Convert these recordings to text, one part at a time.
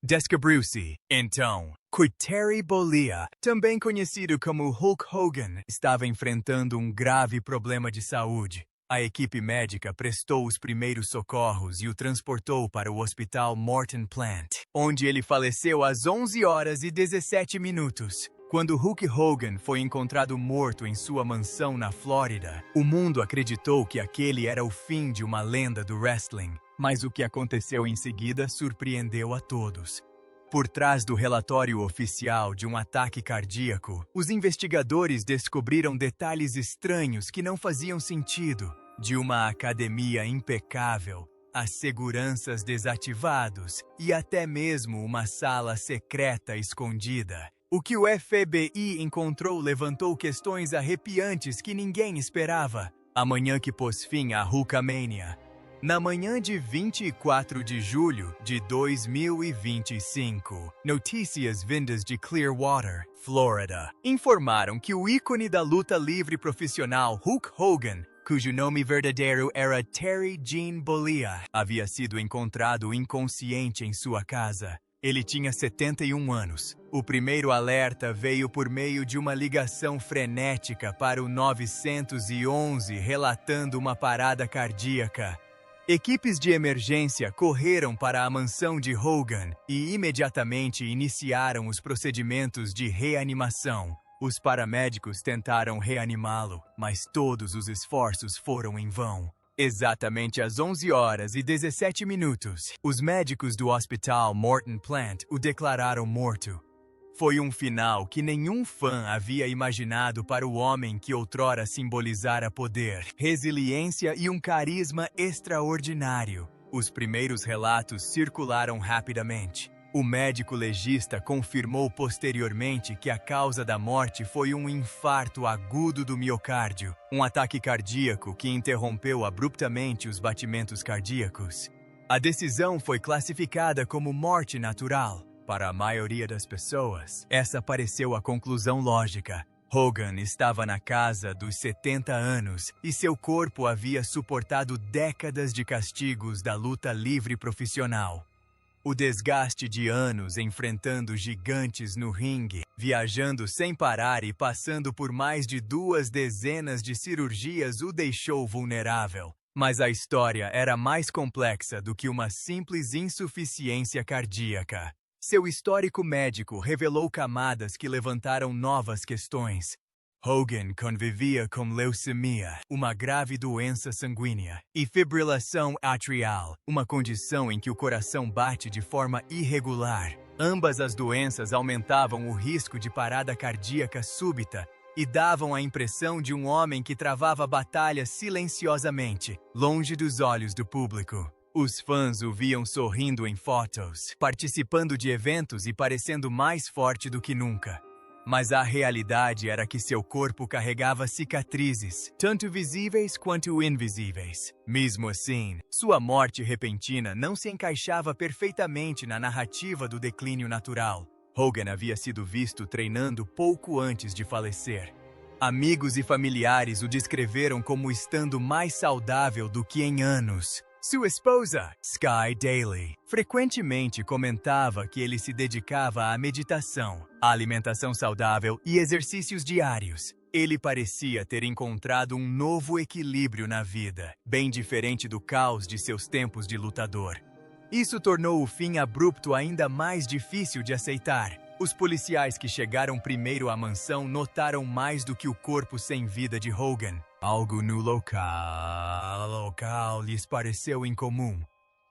Descobriu-se, então, que Terry Bollea, também conhecido como Hulk Hogan, estava enfrentando um grave problema de saúde. A equipe médica prestou os primeiros socorros e o transportou para o Hospital Morton Plant, onde ele faleceu às 11h17. Quando Hulk Hogan foi encontrado morto em sua mansão na Flórida, o mundo acreditou que aquele era o fim de uma lenda do wrestling, mas o que aconteceu em seguida surpreendeu a todos. Por trás do relatório oficial de um ataque cardíaco, os investigadores descobriram detalhes estranhos que não faziam sentido, de uma academia impecável, a seguranças desativados e até mesmo uma sala secreta escondida. O que o FBI encontrou levantou questões arrepiantes que ninguém esperava. A manhã que pôs fim à Hulkamania. Na manhã de 24 de julho de 2025, notícias vindas de Clearwater, Flórida, informaram que o ícone da luta livre profissional Hulk Hogan, cujo nome verdadeiro era Terry Gene Bollea, havia sido encontrado inconsciente em sua casa. Ele tinha 71 anos. O primeiro alerta veio por meio de uma ligação frenética para o 911 relatando uma parada cardíaca. Equipes de emergência correram para a mansão de Hogan e imediatamente iniciaram os procedimentos de reanimação. Os paramédicos tentaram reanimá-lo, mas todos os esforços foram em vão. Exatamente às 11h17, os médicos do Hospital Morton Plant o declararam morto. Foi um final que nenhum fã havia imaginado para o homem que outrora simbolizara poder, resiliência e um carisma extraordinário. Os primeiros relatos circularam rapidamente. O médico legista confirmou posteriormente que a causa da morte foi um infarto agudo do miocárdio, um ataque cardíaco que interrompeu abruptamente os batimentos cardíacos. A decisão foi classificada como morte natural. Para a maioria das pessoas, essa pareceu a conclusão lógica. Hogan estava na casa dos 70 anos e seu corpo havia suportado décadas de castigos da luta livre profissional. O desgaste de anos enfrentando gigantes no ringue, viajando sem parar e passando por mais de 2 dezenas de cirurgias o deixou vulnerável. Mas a história era mais complexa do que uma simples insuficiência cardíaca. Seu histórico médico revelou camadas que levantaram novas questões. Hogan convivia com leucemia, uma grave doença sanguínea, e fibrilação atrial, uma condição em que o coração bate de forma irregular. Ambas as doenças aumentavam o risco de parada cardíaca súbita e davam a impressão de um homem que travava batalhas silenciosamente, longe dos olhos do público. Os fãs o viam sorrindo em fotos, participando de eventos e parecendo mais forte do que nunca. Mas a realidade era que seu corpo carregava cicatrizes, tanto visíveis quanto invisíveis. Mesmo assim, sua morte repentina não se encaixava perfeitamente na narrativa do declínio natural. Hogan havia sido visto treinando pouco antes de falecer. Amigos e familiares o descreveram como estando mais saudável do que em anos. Sua esposa, Sky Daly, frequentemente comentava que ele se dedicava à meditação, à alimentação saudável e exercícios diários. Ele parecia ter encontrado um novo equilíbrio na vida, bem diferente do caos de seus tempos de lutador. Isso tornou o fim abrupto ainda mais difícil de aceitar. Os policiais que chegaram primeiro à mansão notaram mais do que o corpo sem vida de Hogan. Algo no local lhes pareceu incomum.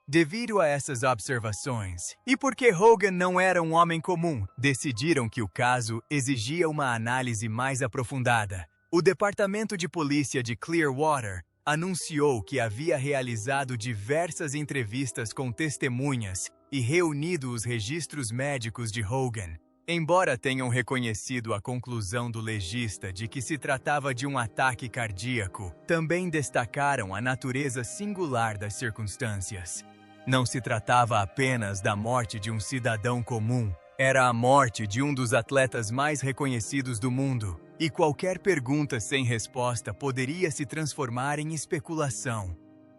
Devido a essas observações, e porque Hogan não era um homem comum, decidiram que o caso exigia uma análise mais aprofundada. O Departamento de Polícia de Clearwater anunciou que havia realizado diversas entrevistas com testemunhas e reunido os registros médicos de Hogan. Embora tenham reconhecido a conclusão do legista de que se tratava de um ataque cardíaco, também destacaram a natureza singular das circunstâncias. Não se tratava apenas da morte de um cidadão comum, era a morte de um dos atletas mais reconhecidos do mundo, e qualquer pergunta sem resposta poderia se transformar em especulação.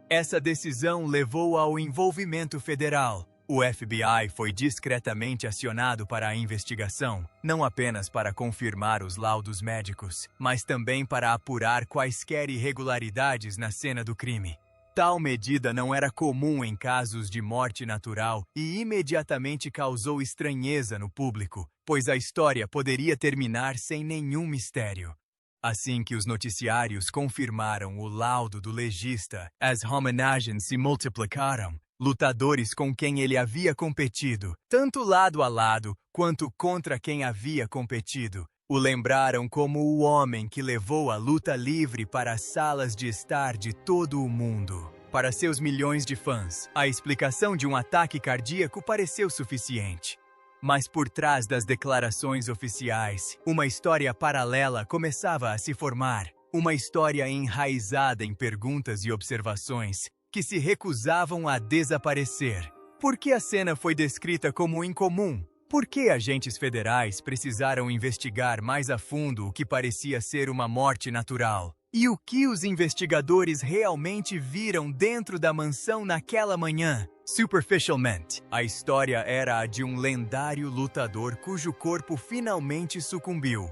Essa decisão levou ao envolvimento federal. O FBI foi discretamente acionado para a investigação, não apenas para confirmar os laudos médicos, mas também para apurar quaisquer irregularidades na cena do crime. Tal medida não era comum em casos de morte natural e imediatamente causou estranheza no público, pois a história poderia terminar sem nenhum mistério. Assim que os noticiários confirmaram o laudo do legista, as homenagens se multiplicaram. Lutadores com quem ele havia competido, tanto lado a lado quanto contra quem havia competido, o lembraram como o homem que levou a luta livre para as salas de estar de todo o mundo. Para seus milhões de fãs, a explicação de um ataque cardíaco pareceu suficiente. Mas por trás das declarações oficiais, uma história paralela começava a se formar. Uma história enraizada em perguntas e observações que se recusavam a desaparecer. Por que a cena foi descrita como incomum? Por que agentes federais precisaram investigar mais a fundo o que parecia ser uma morte natural? E o que os investigadores realmente viram dentro da mansão naquela manhã? Superficialmente, a história era a de um lendário lutador cujo corpo finalmente sucumbiu.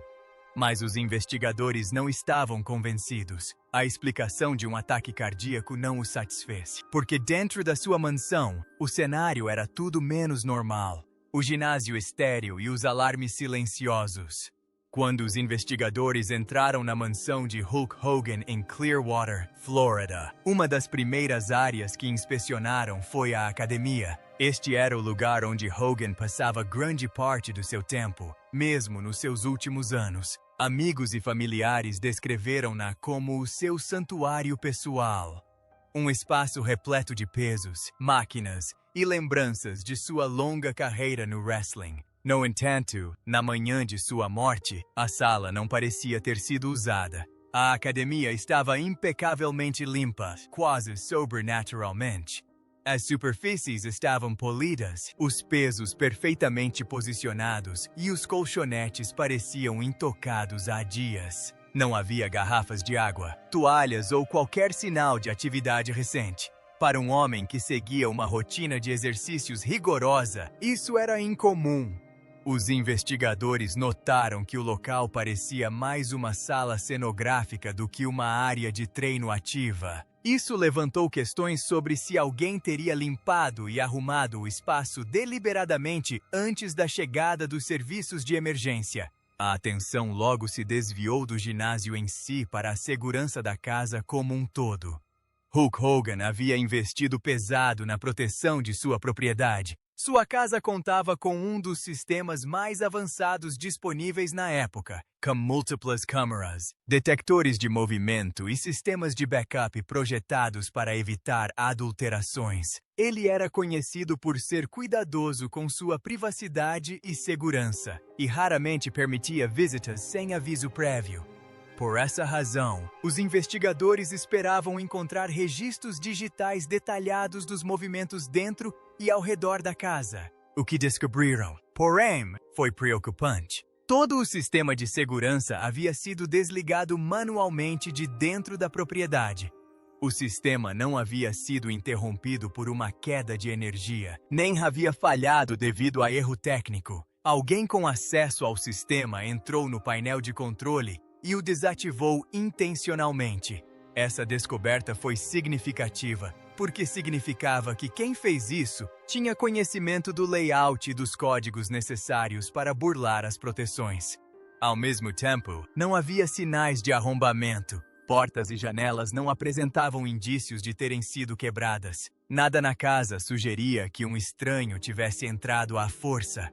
Mas os investigadores não estavam convencidos. A explicação de um ataque cardíaco não os satisfez, porque dentro da sua mansão, o cenário era tudo menos normal. O ginásio estéril e os alarmes silenciosos. Quando os investigadores entraram na mansão de Hulk Hogan em Clearwater, Flórida, uma das primeiras áreas que inspecionaram foi a academia. Este era o lugar onde Hogan passava grande parte do seu tempo, mesmo nos seus últimos anos. Amigos e familiares descreveram-na como o seu santuário pessoal. Um espaço repleto de pesos, máquinas e lembranças de sua longa carreira no wrestling. No entanto, na manhã de sua morte, a sala não parecia ter sido usada. A academia estava impecavelmente limpa, quase sobrenaturalmente. As superfícies estavam polidas, os pesos perfeitamente posicionados e os colchonetes pareciam intocados há dias. Não havia garrafas de água, toalhas ou qualquer sinal de atividade recente. Para um homem que seguia uma rotina de exercícios rigorosa, isso era incomum. Os investigadores notaram que o local parecia mais uma sala cenográfica do que uma área de treino ativa. Isso levantou questões sobre se alguém teria limpado e arrumado o espaço deliberadamente antes da chegada dos serviços de emergência. A atenção logo se desviou do ginásio em si para a segurança da casa como um todo. Hulk Hogan havia investido pesado na proteção de sua propriedade. Sua casa contava com um dos sistemas mais avançados disponíveis na época, com múltiplas câmeras, detectores de movimento e sistemas de backup projetados para evitar adulterações. Ele era conhecido por ser cuidadoso com sua privacidade e segurança, e raramente permitia visitas sem aviso prévio. Por essa razão, os investigadores esperavam encontrar registros digitais detalhados dos movimentos dentro e ao redor da casa. O que descobriram, porém, foi preocupante. Todo o sistema de segurança havia sido desligado manualmente de dentro da propriedade. O sistema não havia sido interrompido por uma queda de energia, nem havia falhado devido a erro técnico. Alguém com acesso ao sistema entrou no painel de controle e o desativou intencionalmente. Essa descoberta foi significativa, porque significava que quem fez isso tinha conhecimento do layout e dos códigos necessários para burlar as proteções. Ao mesmo tempo, não havia sinais de arrombamento. Portas e janelas não apresentavam indícios de terem sido quebradas. Nada na casa sugeria que um estranho tivesse entrado à força.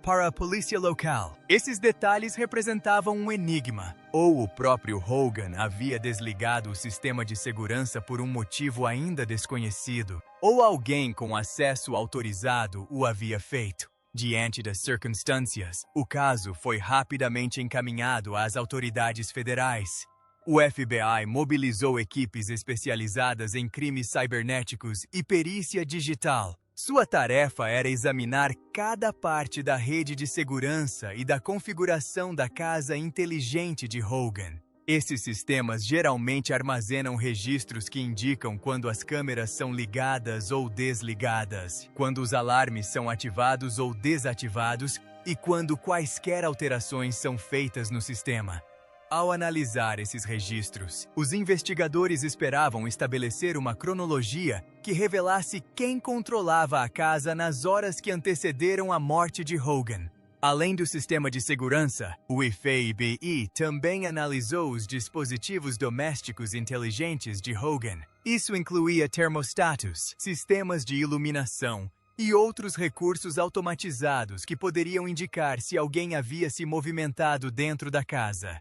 Para a polícia local, esses detalhes representavam um enigma. Ou o próprio Hogan havia desligado o sistema de segurança por um motivo ainda desconhecido, ou alguém com acesso autorizado o havia feito. Diante das circunstâncias, o caso foi rapidamente encaminhado às autoridades federais. O FBI mobilizou equipes especializadas em crimes cibernéticos e perícia digital. Sua tarefa era examinar cada parte da rede de segurança e da configuração da casa inteligente de Hogan. Esses sistemas geralmente armazenam registros que indicam quando as câmeras são ligadas ou desligadas, quando os alarmes são ativados ou desativados e quando quaisquer alterações são feitas no sistema. Ao analisar esses registros, os investigadores esperavam estabelecer uma cronologia que revelasse quem controlava a casa nas horas que antecederam a morte de Hogan. Além do sistema de segurança, o FBI também analisou os dispositivos domésticos inteligentes de Hogan. Isso incluía termostatos, sistemas de iluminação e outros recursos automatizados que poderiam indicar se alguém havia se movimentado dentro da casa.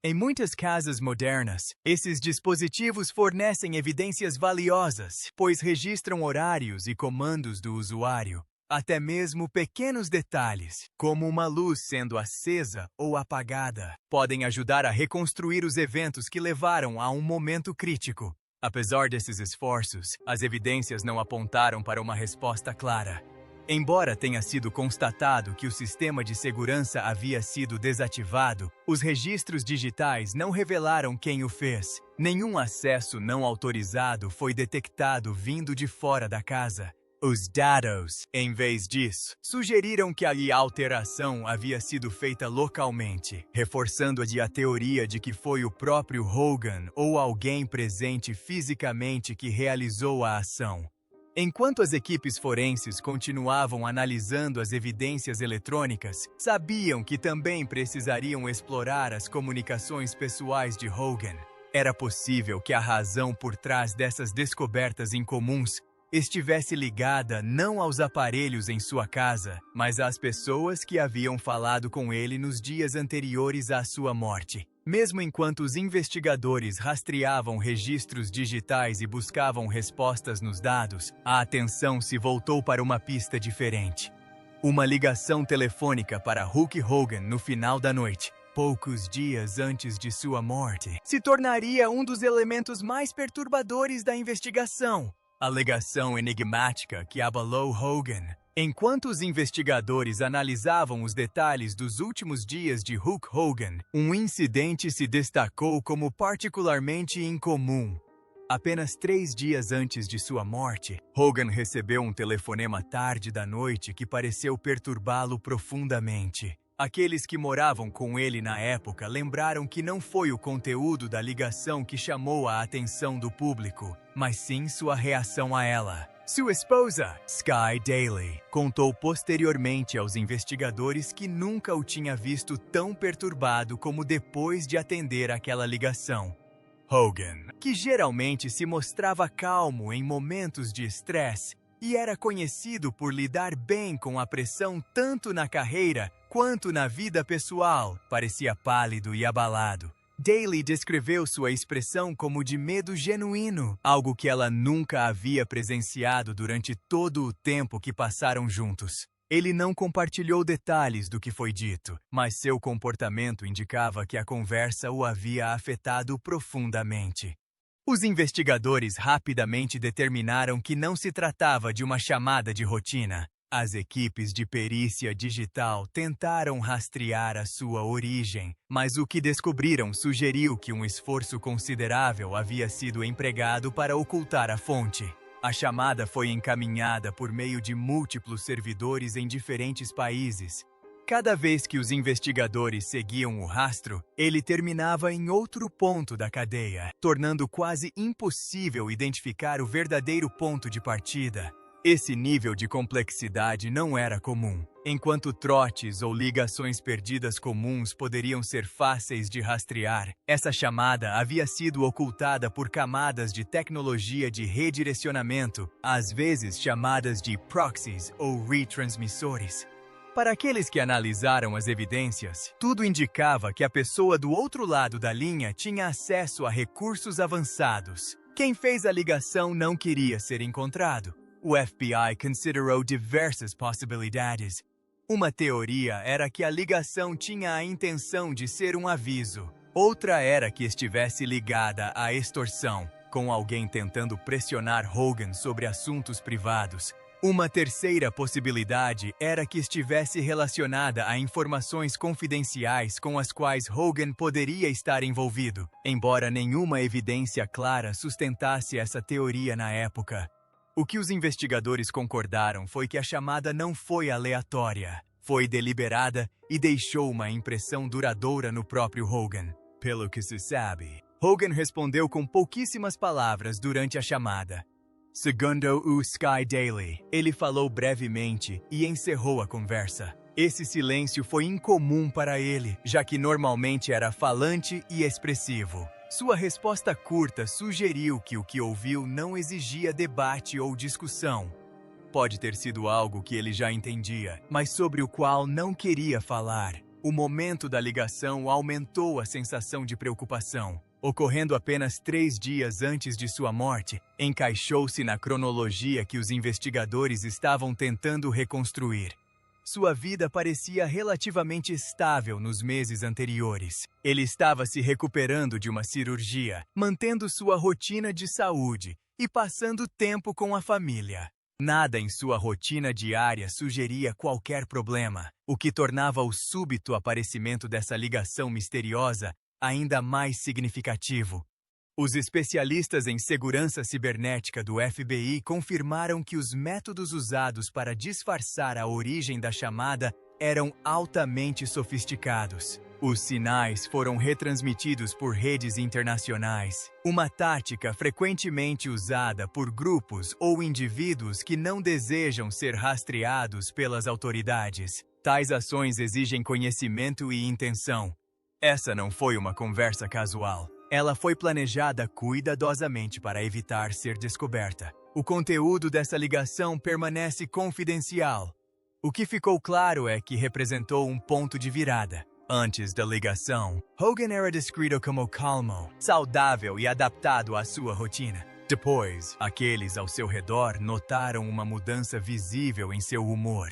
Em muitas casas modernas, esses dispositivos fornecem evidências valiosas, pois registram horários e comandos do usuário. Até mesmo pequenos detalhes, como uma luz sendo acesa ou apagada, podem ajudar a reconstruir os eventos que levaram a um momento crítico. Apesar desses esforços, as evidências não apontaram para uma resposta clara. Embora tenha sido constatado que o sistema de segurança havia sido desativado, os registros digitais não revelaram quem o fez. Nenhum acesso não autorizado foi detectado vindo de fora da casa. Os dados, em vez disso, sugeriram que a alteração havia sido feita localmente, reforçando a teoria de que foi o próprio Hogan ou alguém presente fisicamente que realizou a ação. Enquanto as equipes forenses continuavam analisando as evidências eletrônicas, sabiam que também precisariam explorar as comunicações pessoais de Hogan. Era possível que a razão por trás dessas descobertas incomuns estivesse ligada não aos aparelhos em sua casa, mas às pessoas que haviam falado com ele nos dias anteriores à sua morte. Mesmo enquanto os investigadores rastreavam registros digitais e buscavam respostas nos dados, a atenção se voltou para uma pista diferente. Uma ligação telefônica para Hulk Hogan no final da noite, poucos dias antes de sua morte, se tornaria um dos elementos mais perturbadores da investigação. A ligação enigmática que abalou Hogan. Enquanto os investigadores analisavam os detalhes dos últimos dias de Hulk Hogan, um incidente se destacou como particularmente incomum. Apenas 3 dias antes de sua morte, Hogan recebeu um telefonema tarde da noite que pareceu perturbá-lo profundamente. Aqueles que moravam com ele na época lembraram que não foi o conteúdo da ligação que chamou a atenção do público, mas sim sua reação a ela. Sua esposa, Sky Daly, contou posteriormente aos investigadores que nunca o tinha visto tão perturbado como depois de atender aquela ligação. Hogan, que geralmente se mostrava calmo em momentos de estresse e era conhecido por lidar bem com a pressão tanto na carreira quanto na vida pessoal, parecia pálido e abalado. Daly descreveu sua expressão como de medo genuíno, algo que ela nunca havia presenciado durante todo o tempo que passaram juntos. Ele não compartilhou detalhes do que foi dito, mas seu comportamento indicava que a conversa o havia afetado profundamente. Os investigadores rapidamente determinaram que não se tratava de uma chamada de rotina. As equipes de perícia digital tentaram rastrear a sua origem, mas o que descobriram sugeriu que um esforço considerável havia sido empregado para ocultar a fonte. A chamada foi encaminhada por meio de múltiplos servidores em diferentes países. Cada vez que os investigadores seguiam o rastro, ele terminava em outro ponto da cadeia, tornando quase impossível identificar o verdadeiro ponto de partida. Esse nível de complexidade não era comum. Enquanto trotes ou ligações perdidas comuns poderiam ser fáceis de rastrear, essa chamada havia sido ocultada por camadas de tecnologia de redirecionamento, às vezes chamadas de proxies ou retransmissores. Para aqueles que analisaram as evidências, tudo indicava que a pessoa do outro lado da linha tinha acesso a recursos avançados. Quem fez a ligação não queria ser encontrado. O FBI considerou diversas possibilidades. Uma teoria era que a ligação tinha a intenção de ser um aviso. Outra era que estivesse ligada à extorsão, com alguém tentando pressionar Hogan sobre assuntos privados. Uma terceira possibilidade era que estivesse relacionada a informações confidenciais com as quais Hogan poderia estar envolvido, embora nenhuma evidência clara sustentasse essa teoria na época. O que os investigadores concordaram foi que a chamada não foi aleatória, foi deliberada e deixou uma impressão duradoura no próprio Hogan. Pelo que se sabe, Hogan respondeu com pouquíssimas palavras durante a chamada. Segundo o Sky Daily, ele falou brevemente e encerrou a conversa. Esse silêncio foi incomum para ele, já que normalmente era falante e expressivo. Sua resposta curta sugeriu que o que ouviu não exigia debate ou discussão. Pode ter sido algo que ele já entendia, mas sobre o qual não queria falar. O momento da ligação aumentou a sensação de preocupação. Ocorrendo apenas 3 dias antes de sua morte, encaixou-se na cronologia que os investigadores estavam tentando reconstruir. Sua vida parecia relativamente estável nos meses anteriores. Ele estava se recuperando de uma cirurgia, mantendo sua rotina de saúde e passando tempo com a família. Nada em sua rotina diária sugeria qualquer problema, o que tornava o súbito aparecimento dessa ligação misteriosa ainda mais significativo. Os especialistas em segurança cibernética do FBI confirmaram que os métodos usados para disfarçar a origem da chamada eram altamente sofisticados. Os sinais foram retransmitidos por redes internacionais, uma tática frequentemente usada por grupos ou indivíduos que não desejam ser rastreados pelas autoridades. Tais ações exigem conhecimento e intenção. Essa não foi uma conversa casual. Ela foi planejada cuidadosamente para evitar ser descoberta. O conteúdo dessa ligação permanece confidencial. O que ficou claro é que representou um ponto de virada. Antes da ligação, Hogan era descrito como calmo, saudável e adaptado à sua rotina. Depois, aqueles ao seu redor notaram uma mudança visível em seu humor.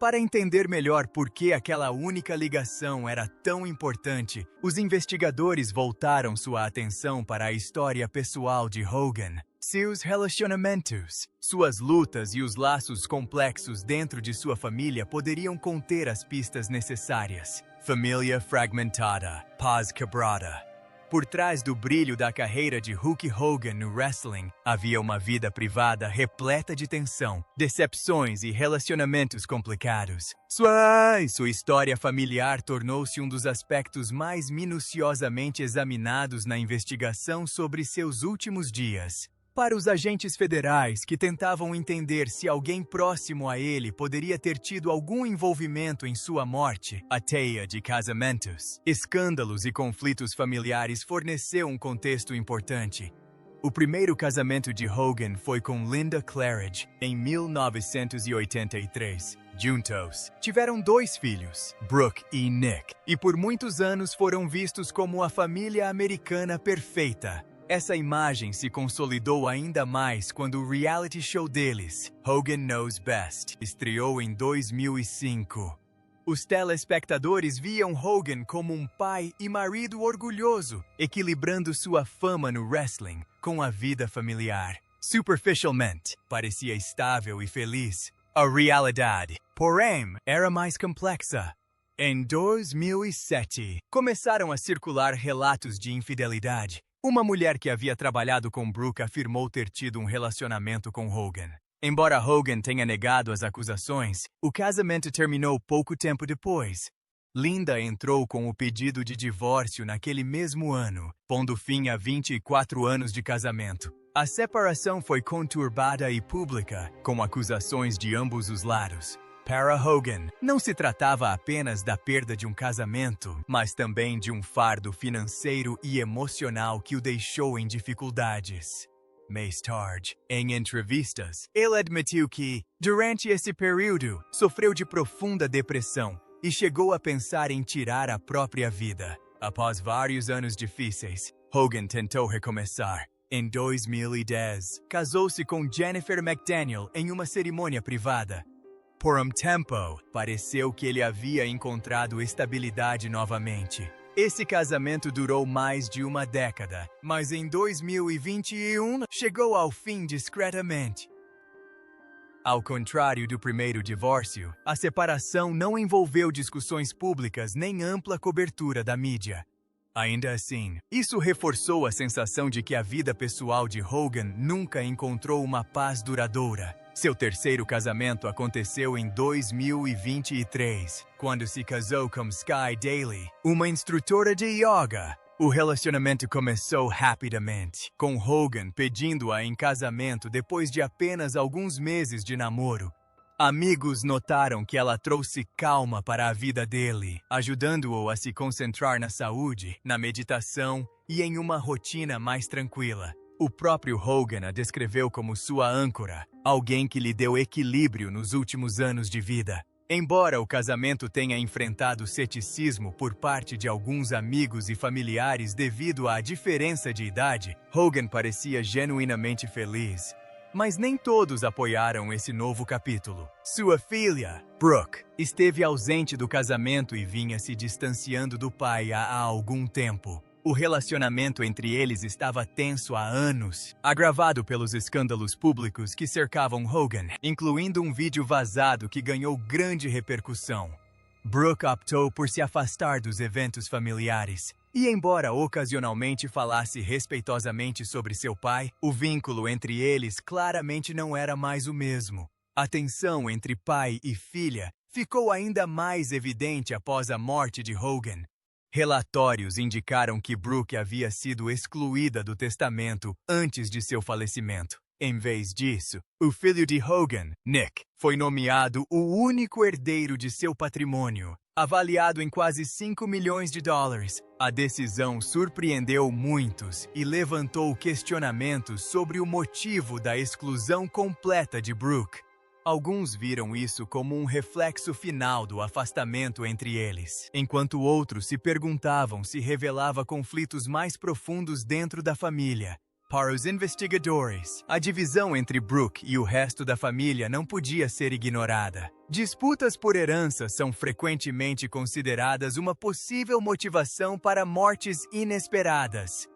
Para entender melhor por que aquela única ligação era tão importante, os investigadores voltaram sua atenção para a história pessoal de Hogan, seus relacionamentos. Suas lutas e os laços complexos dentro de sua família poderiam conter as pistas necessárias. Família fragmentada, paz quebrada. Por trás do brilho da carreira de Hulk Hogan no wrestling, havia uma vida privada repleta de tensão, decepções e relacionamentos complicados. Sua história familiar tornou-se um dos aspectos mais minuciosamente examinados na investigação sobre seus últimos dias. Para os agentes federais que tentavam entender se alguém próximo a ele poderia ter tido algum envolvimento em sua morte, a teia de casamentos, escândalos e conflitos familiares forneceu um contexto importante. O primeiro casamento de Hogan foi com Linda Claridge, em 1983. Juntos, tiveram 2 filhos, Brooke e Nick, e por muitos anos foram vistos como a família americana perfeita. Essa imagem se consolidou ainda mais quando o reality show deles, Hogan Knows Best, estreou em 2005. Os telespectadores viam Hogan como um pai e marido orgulhoso, equilibrando sua fama no wrestling com a vida familiar. Superficialmente, parecia estável e feliz. A realidade, porém, era mais complexa. Em 2007, começaram a circular relatos de infidelidade. Uma mulher que havia trabalhado com Brooke afirmou ter tido um relacionamento com Hogan. Embora Hogan tenha negado as acusações, o casamento terminou pouco tempo depois. Linda entrou com o pedido de divórcio naquele mesmo ano, pondo fim a 24 anos de casamento. A separação foi conturbada e pública, com acusações de ambos os lados. Para Hogan, não se tratava apenas da perda de um casamento, mas também de um fardo financeiro e emocional que o deixou em dificuldades. Mais tarde, em entrevistas, ele admitiu que, durante esse período, sofreu de profunda depressão e chegou a pensar em tirar a própria vida. Após vários anos difíceis, Hogan tentou recomeçar. Em 2010, casou-se com Jennifer McDaniel em uma cerimônia privada. Por um tempo, pareceu que ele havia encontrado estabilidade novamente. Esse casamento durou mais de uma década, mas em 2021 chegou ao fim discretamente. Ao contrário do primeiro divórcio, a separação não envolveu discussões públicas nem ampla cobertura da mídia. Ainda assim, isso reforçou a sensação de que a vida pessoal de Hogan nunca encontrou uma paz duradoura. Seu terceiro casamento aconteceu em 2023, quando se casou com Sky Daly, uma instrutora de yoga. O relacionamento começou rapidamente, com Hogan pedindo-a em casamento depois de apenas alguns meses de namoro. Amigos notaram que ela trouxe calma para a vida dele, ajudando-o a se concentrar na saúde, na meditação e em uma rotina mais tranquila. O próprio Hogan a descreveu como sua âncora, alguém que lhe deu equilíbrio nos últimos anos de vida. Embora o casamento tenha enfrentado ceticismo por parte de alguns amigos e familiares devido à diferença de idade, Hogan parecia genuinamente feliz. Mas nem todos apoiaram esse novo capítulo. Sua filha, Brooke, esteve ausente do casamento e vinha se distanciando do pai há algum tempo. O relacionamento entre eles estava tenso há anos, agravado pelos escândalos públicos que cercavam Hogan, incluindo um vídeo vazado que ganhou grande repercussão. Brooke optou por se afastar dos eventos familiares, e embora ocasionalmente falasse respeitosamente sobre seu pai, o vínculo entre eles claramente não era mais o mesmo. A tensão entre pai e filha ficou ainda mais evidente após a morte de Hogan. Relatórios indicaram que Brooke havia sido excluída do testamento antes de seu falecimento. Em vez disso, o filho de Hogan, Nick, foi nomeado o único herdeiro de seu patrimônio, avaliado em quase $5 milhões. A decisão surpreendeu muitos e levantou questionamentos sobre o motivo da exclusão completa de Brooke. Alguns viram isso como um reflexo final do afastamento entre eles, enquanto outros se perguntavam se revelava conflitos mais profundos dentro da família. Para os investigadores, a divisão entre Brooke e o resto da família não podia ser ignorada. Disputas por herança são frequentemente consideradas uma possível motivação para mortes inesperadas.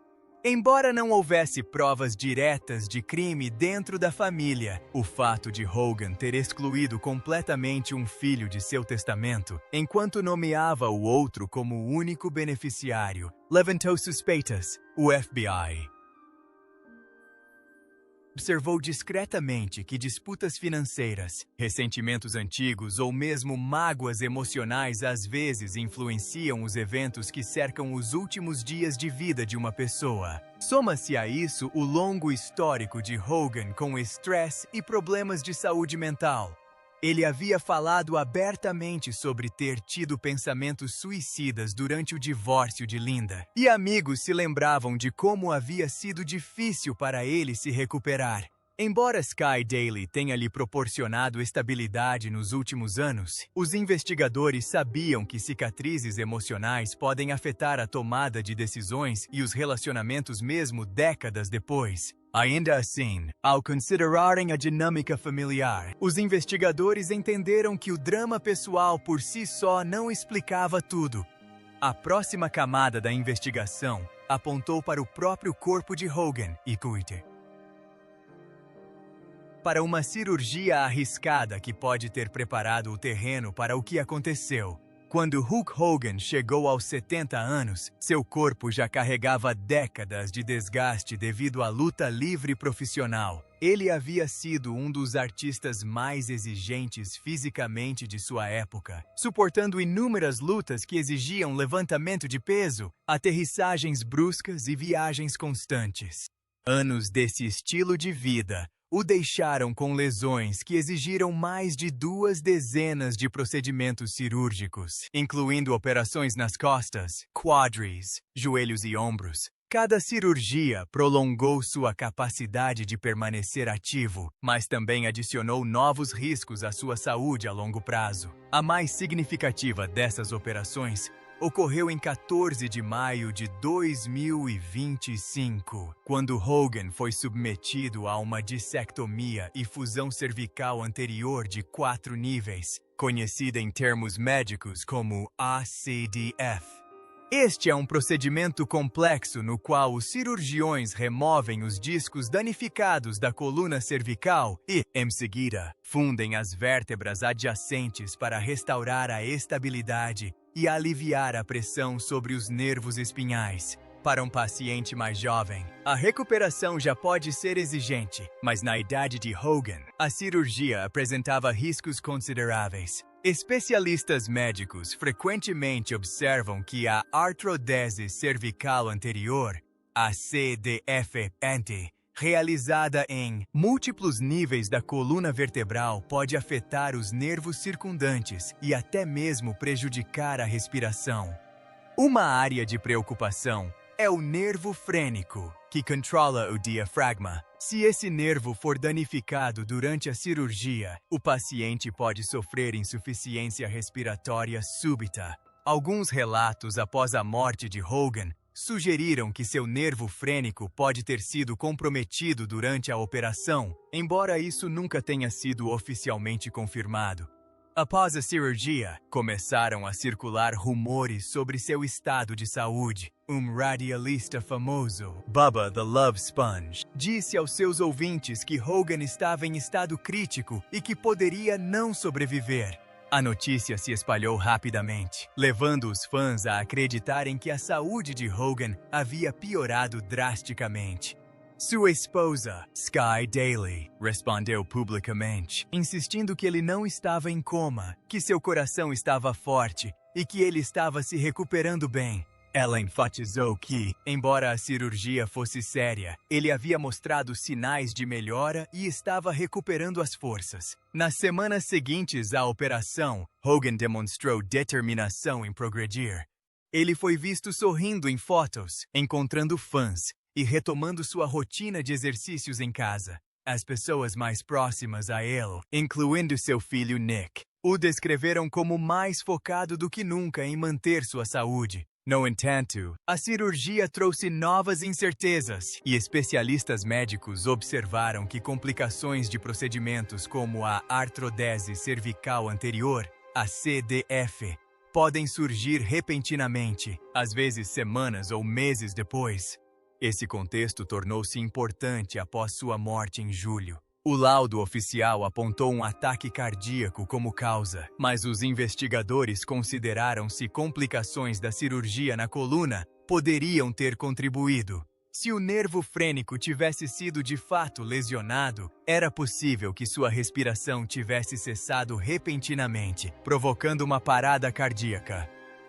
Embora não houvesse provas diretas de crime dentro da família, o fato de Hogan ter excluído completamente um filho de seu testamento, enquanto nomeava o outro como o único beneficiário, levantou suspeitas. O FBI observou discretamente que disputas financeiras, ressentimentos antigos ou mesmo mágoas emocionais às vezes influenciam os eventos que cercam os últimos dias de vida de uma pessoa. Soma-se a isso o longo histórico de Hogan com estresse e problemas de saúde mental. Ele havia falado abertamente sobre ter tido pensamentos suicidas durante o divórcio de Linda, e amigos se lembravam de como havia sido difícil para ele se recuperar. Embora Sky Daly tenha lhe proporcionado estabilidade nos últimos anos, os investigadores sabiam que cicatrizes emocionais podem afetar a tomada de decisões e os relacionamentos mesmo décadas depois. Ainda assim, ao considerarem a dinâmica familiar, os investigadores entenderam que o drama pessoal por si só não explicava tudo. A próxima camada da investigação apontou para o próprio corpo de Hogan e Cuiter, para uma cirurgia arriscada que pode ter preparado o terreno para o que aconteceu. Quando Hulk Hogan chegou aos 70 anos, seu corpo já carregava décadas de desgaste devido à luta livre profissional. Ele havia sido um dos artistas mais exigentes fisicamente de sua época, suportando inúmeras lutas que exigiam levantamento de peso, aterrissagens bruscas e viagens constantes. Anos desse estilo de vida o deixaram com lesões que exigiram mais de 2 dezenas de procedimentos cirúrgicos, incluindo operações nas costas, quadris, joelhos e ombros. Cada cirurgia prolongou sua capacidade de permanecer ativo, mas também adicionou novos riscos à sua saúde a longo prazo. A mais significativa dessas operações ocorreu em 14 de maio de 2025, quando Hogan foi submetido a uma dissectomia e fusão cervical anterior de 4 níveis, conhecida em termos médicos como ACDF. Este é um procedimento complexo no qual os cirurgiões removem os discos danificados da coluna cervical e, em seguida, fundem as vértebras adjacentes para restaurar a estabilidade e aliviar a pressão sobre os nervos espinhais. Para um paciente mais jovem, a recuperação já pode ser exigente, mas na idade de Hogan, a cirurgia apresentava riscos consideráveis. Especialistas médicos frequentemente observam que a artrodese cervical anterior, a CDF-ante, realizada em múltiplos níveis da coluna vertebral, pode afetar os nervos circundantes e até mesmo prejudicar a respiração. Uma área de preocupação é o nervo frênico, que controla o diafragma. Se esse nervo for danificado durante a cirurgia, o paciente pode sofrer insuficiência respiratória súbita. Alguns relatos após a morte de Hogan sugeriram que seu nervo frênico pode ter sido comprometido durante a operação, embora isso nunca tenha sido oficialmente confirmado. Após a cirurgia, começaram a circular rumores sobre seu estado de saúde. Um radialista famoso, Bubba the Love Sponge, disse aos seus ouvintes que Hogan estava em estado crítico e que poderia não sobreviver. A notícia se espalhou rapidamente, levando os fãs a acreditarem que a saúde de Hogan havia piorado drasticamente. Sua esposa, Sky Daly, respondeu publicamente, insistindo que ele não estava em coma, que seu coração estava forte e que ele estava se recuperando bem. Ela enfatizou que, embora a cirurgia fosse séria, ele havia mostrado sinais de melhora e estava recuperando as forças. Nas semanas seguintes à operação, Hogan demonstrou determinação em progredir. Ele foi visto sorrindo em fotos, encontrando fãs e retomando sua rotina de exercícios em casa. As pessoas mais próximas a ele, incluindo seu filho Nick, o descreveram como mais focado do que nunca em manter sua saúde. No entanto, a cirurgia trouxe novas incertezas e especialistas médicos observaram que complicações de procedimentos como a artrodese cervical anterior, a CDF, podem surgir repentinamente, às vezes semanas ou meses depois. Esse contexto tornou-se importante após sua morte em julho. O laudo oficial apontou um ataque cardíaco como causa, mas os investigadores consideraram se complicações da cirurgia na coluna poderiam ter contribuído. Se o nervo frênico tivesse sido de fato lesionado, era possível que sua respiração tivesse cessado repentinamente, provocando uma parada cardíaca.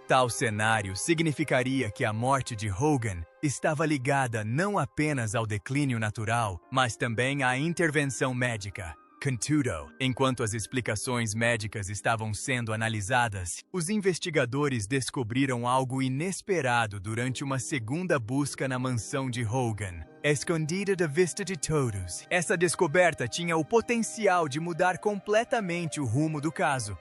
Tal cenário significaria que a morte de Hogan estava ligada não apenas ao declínio natural, mas também à intervenção médica. Contudo, enquanto as explicações médicas estavam sendo analisadas, os investigadores descobriram algo inesperado durante uma segunda busca na mansão de Hogan, escondida da vista de todos. Essa descoberta tinha o potencial de mudar completamente o rumo do caso.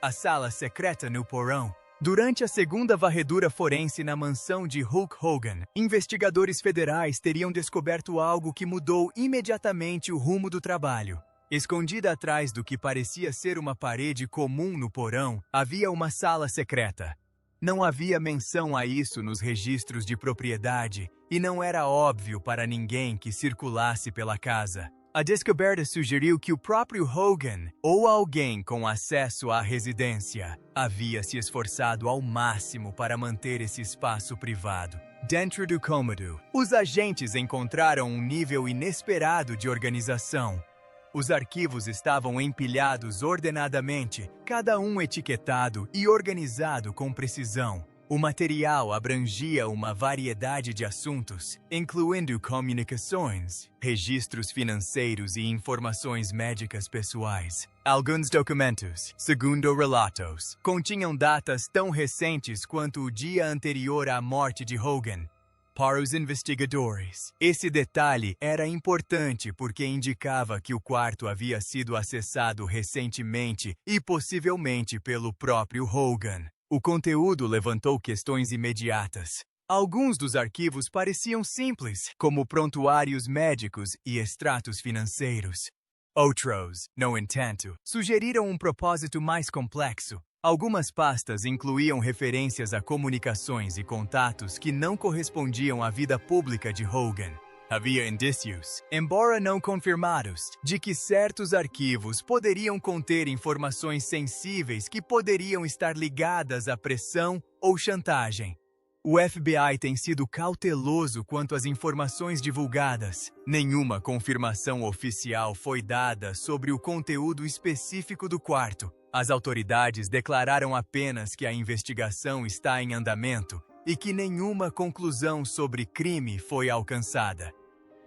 A sala secreta no porão. Durante a segunda varredura forense na mansão de Hulk Hogan, investigadores federais teriam descoberto algo que mudou imediatamente o rumo do trabalho. Escondida atrás do que parecia ser uma parede comum no porão, havia uma sala secreta. Não havia menção a isso nos registros de propriedade e não era óbvio para ninguém que circulasse pela casa. A descoberta sugeriu que o próprio Hogan, ou alguém com acesso à residência, havia se esforçado ao máximo para manter esse espaço privado. Dentro do cômodo, os agentes encontraram um nível inesperado de organização. Os arquivos estavam empilhados ordenadamente, cada um etiquetado e organizado com precisão. O material abrangia uma variedade de assuntos, incluindo comunicações, registros financeiros e informações médicas pessoais. Alguns documentos, segundo relatos, continham datas tão recentes quanto o dia anterior à morte de Hogan. Para os investigadores, esse detalhe era importante porque indicava que o quarto havia sido acessado recentemente e possivelmente pelo próprio Hogan. O conteúdo levantou questões imediatas. Alguns dos arquivos pareciam simples, como prontuários médicos e extratos financeiros. Outros, no entanto, sugeriram um propósito mais complexo. Algumas pastas incluíam referências a comunicações e contatos que não correspondiam à vida pública de Hogan. Havia indícios, embora não confirmados, de que certos arquivos poderiam conter informações sensíveis que poderiam estar ligadas à pressão ou chantagem. O FBI tem sido cauteloso quanto às informações divulgadas. Nenhuma confirmação oficial foi dada sobre o conteúdo específico do quarto. As autoridades declararam apenas que a investigação está em andamento e que nenhuma conclusão sobre crime foi alcançada.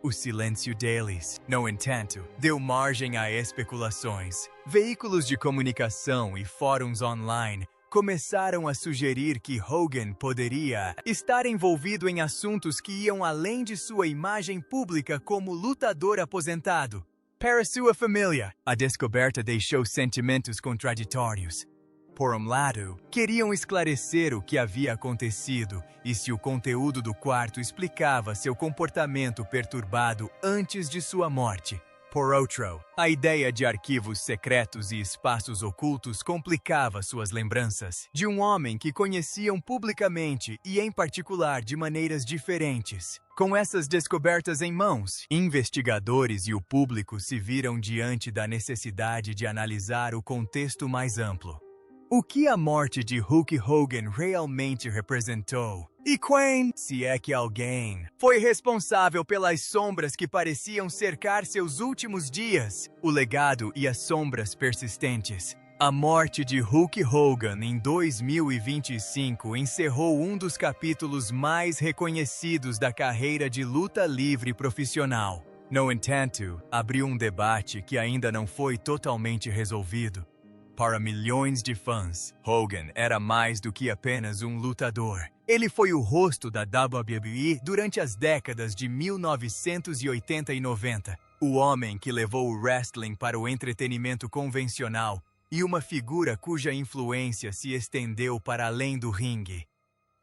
O silêncio deles, no entanto, deu margem a especulações. Veículos de comunicação e fóruns online começaram a sugerir que Hogan poderia estar envolvido em assuntos que iam além de sua imagem pública como lutador aposentado. Para sua família, a descoberta deixou sentimentos contraditórios. Por um lado, queriam esclarecer o que havia acontecido e se o conteúdo do quarto explicava seu comportamento perturbado antes de sua morte. Por outro, a ideia de arquivos secretos e espaços ocultos complicava suas lembranças de um homem que conheciam publicamente e, em particular, de maneiras diferentes. Com essas descobertas em mãos, investigadores e o público se viram diante da necessidade de analisar o contexto mais amplo. O que a morte de Hulk Hogan realmente representou? E quem, se é que alguém, foi responsável pelas sombras que pareciam cercar seus últimos dias? O legado e as sombras persistentes. A morte de Hulk Hogan em 2025 encerrou um dos capítulos mais reconhecidos da carreira de luta livre profissional. No entanto, abriu um debate que ainda não foi totalmente resolvido. Para milhões de fãs, Hogan era mais do que apenas um lutador. Ele foi o rosto da WWE durante as décadas de 1980 e 90, o homem que levou o wrestling para o entretenimento convencional e uma figura cuja influência se estendeu para além do ringue.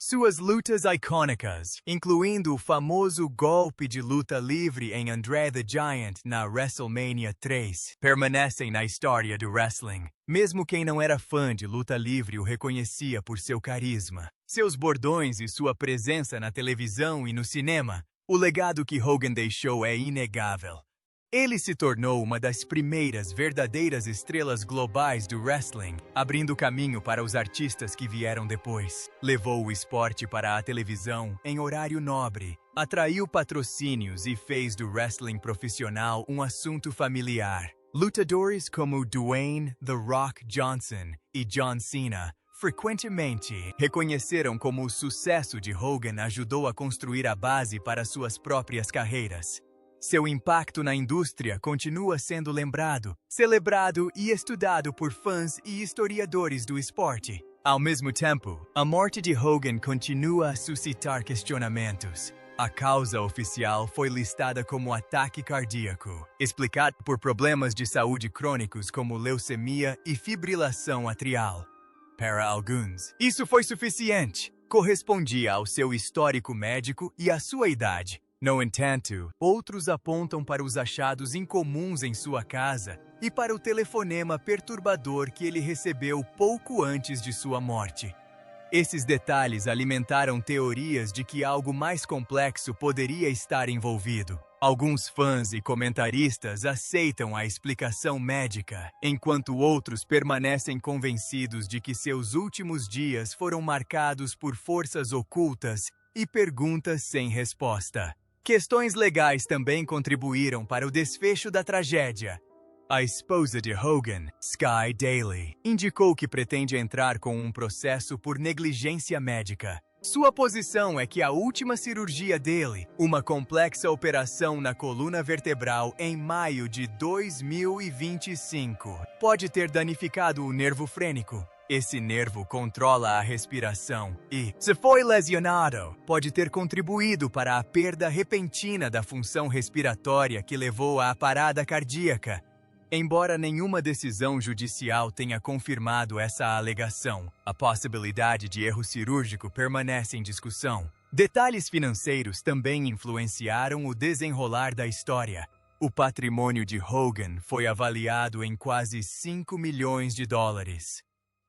Suas lutas icônicas, incluindo o famoso golpe de luta livre em Andre the Giant na WrestleMania 3, permanecem na história do wrestling. Mesmo quem não era fã de luta livre o reconhecia por seu carisma, seus bordões e sua presença na televisão e no cinema. O legado que Hogan deixou é inegável. Ele se tornou uma das primeiras verdadeiras estrelas globais do wrestling, abrindo caminho para os artistas que vieram depois. Levou o esporte para a televisão em horário nobre, atraiu patrocínios e fez do wrestling profissional um assunto familiar. Lutadores como Dwayne "The Rock" Johnson e John Cena frequentemente reconheceram como o sucesso de Hogan ajudou a construir a base para suas próprias carreiras. Seu impacto na indústria continua sendo lembrado, celebrado e estudado por fãs e historiadores do esporte. Ao mesmo tempo, a morte de Hogan continua a suscitar questionamentos. A causa oficial foi listada como ataque cardíaco, explicado por problemas de saúde crônicos como leucemia e fibrilação atrial. Para alguns, isso foi suficiente. Correspondia ao seu histórico médico e à sua idade. No entanto, outros apontam para os achados incomuns em sua casa e para o telefonema perturbador que ele recebeu pouco antes de sua morte. Esses detalhes alimentaram teorias de que algo mais complexo poderia estar envolvido. Alguns fãs e comentaristas aceitam a explicação médica, enquanto outros permanecem convencidos de que seus últimos dias foram marcados por forças ocultas e perguntas sem resposta. Questões legais também contribuíram para o desfecho da tragédia. A esposa de Hogan, Sky Daly, indicou que pretende entrar com um processo por negligência médica. Sua posição é que a última cirurgia dele, uma complexa operação na coluna vertebral em maio de 2025, pode ter danificado o nervo frênico. Esse nervo controla a respiração e, se foi lesionado, pode ter contribuído para a perda repentina da função respiratória que levou à parada cardíaca. Embora nenhuma decisão judicial tenha confirmado essa alegação, a possibilidade de erro cirúrgico permanece em discussão. Detalhes financeiros também influenciaram o desenrolar da história. O patrimônio de Hogan foi avaliado em quase $5 milhões.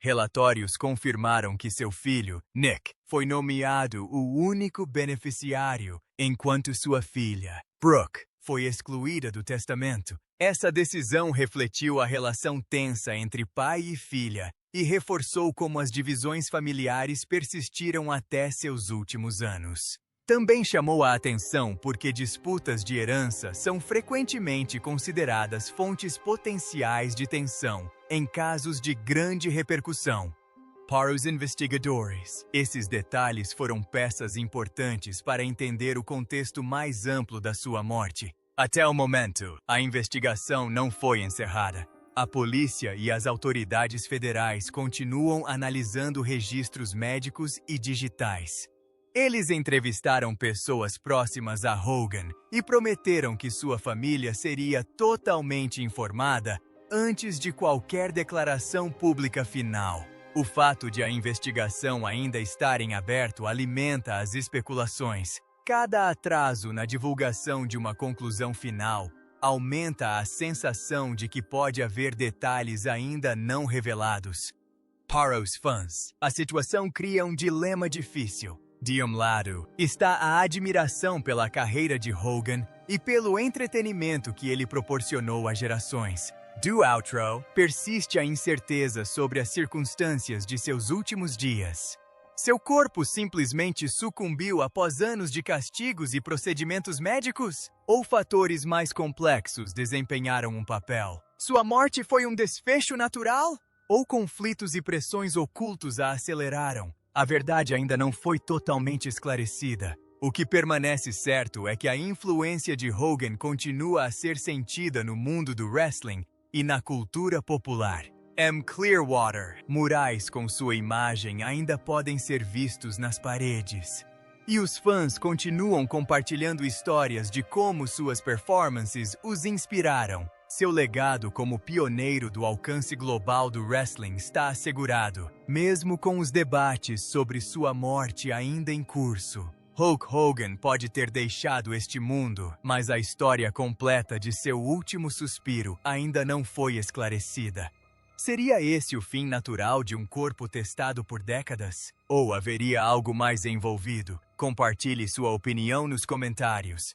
Relatórios confirmaram que seu filho, Nick, foi nomeado o único beneficiário, enquanto sua filha, Brooke, foi excluída do testamento. Essa decisão refletiu a relação tensa entre pai e filha e reforçou como as divisões familiares persistiram até seus últimos anos. Também chamou a atenção porque disputas de herança são frequentemente consideradas fontes potenciais de tensão em casos de grande repercussão. Para os investigadores, esses detalhes foram peças importantes para entender o contexto mais amplo da sua morte. Até o momento, a investigação não foi encerrada. A polícia e as autoridades federais continuam analisando registros médicos e digitais. Eles entrevistaram pessoas próximas a Hogan e prometeram que sua família seria totalmente informada antes de qualquer declaração pública final. O fato de a investigação ainda estar em aberto alimenta as especulações. Cada atraso na divulgação de uma conclusão final aumenta a sensação de que pode haver detalhes ainda não revelados. Para os fãs, a situação cria um dilema difícil. De um lado, está a admiração pela carreira de Hogan e pelo entretenimento que ele proporcionou a gerações. Do outro, persiste a incerteza sobre as circunstâncias de seus últimos dias. Seu corpo simplesmente sucumbiu após anos de castigos e procedimentos médicos? Ou fatores mais complexos desempenharam um papel? Sua morte foi um desfecho natural? Ou conflitos e pressões ocultos a aceleraram? A verdade ainda não foi totalmente esclarecida. O que permanece certo é que a influência de Hogan continua a ser sentida no mundo do wrestling e na cultura popular. M. Clearwater, murais com sua imagem ainda podem ser vistos nas paredes. E os fãs continuam compartilhando histórias de como suas performances os inspiraram. Seu legado como pioneiro do alcance global do wrestling está assegurado, mesmo com os debates sobre sua morte ainda em curso. Hulk Hogan pode ter deixado este mundo, mas a história completa de seu último suspiro ainda não foi esclarecida. Seria esse o fim natural de um corpo testado por décadas? Ou haveria algo mais envolvido? Compartilhe sua opinião nos comentários.